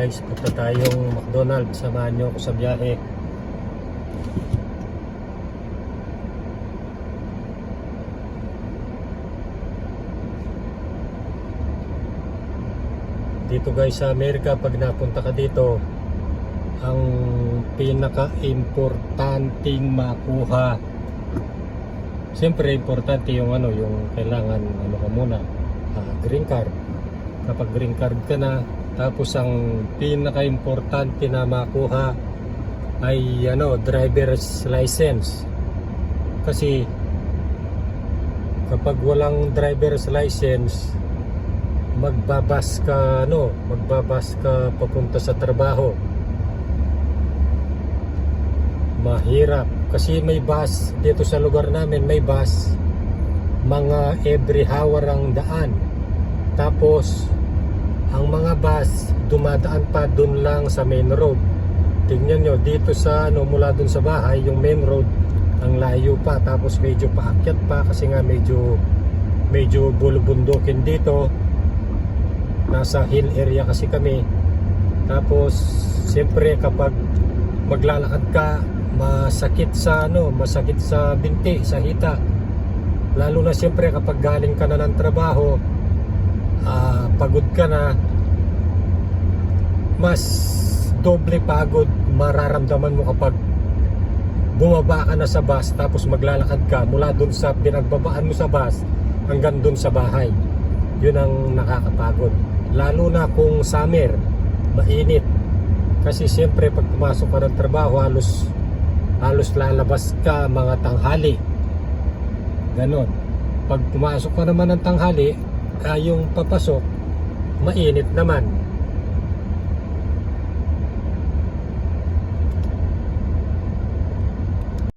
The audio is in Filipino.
Guys, punta tayong McDonald's. Samahan nyo ako sa biyahe. Dito guys sa Amerika, pag napunta ka dito, ang pinaka-importanting makuha, siyempre importante yung yung kailangan ka muna, green card. Kapag green card ka na, tapos ang pinaka-importante na makuha ay driver's license. Kasi kapag walang driver's license, magbabas ka papunta sa trabaho. Mahirap kasi may bus dito sa lugar namin, may bus mga every hour ang daan. Tapos ang mga bus dumadaan pa dun lang sa main road. Tingnan nyo dito sa mula dun sa bahay, yung main road ang layo pa, tapos medyo paakyat pa kasi nga medyo bulubundukin dito. Nasa hill area kasi kami. Tapos siyempre kapag maglalakad ka, masakit sa binti, sa hita. Lalo na siyempre kapag galing ka na ng trabaho, pagod ka na, mas doble pagod mararamdaman mo kapag bumaba ka na sa bus, tapos maglalakad ka mula dun sa pinagbabaan mo sa bus hanggang dun sa bahay. Yun ang nakakapagod, lalo na kung summer, mainit. Kasi siyempre pag pumasok ka ng trabaho, halos lalabas ka mga tanghali, ganon. Pag pumasok ka naman ng tanghali, yung papasok mainit naman.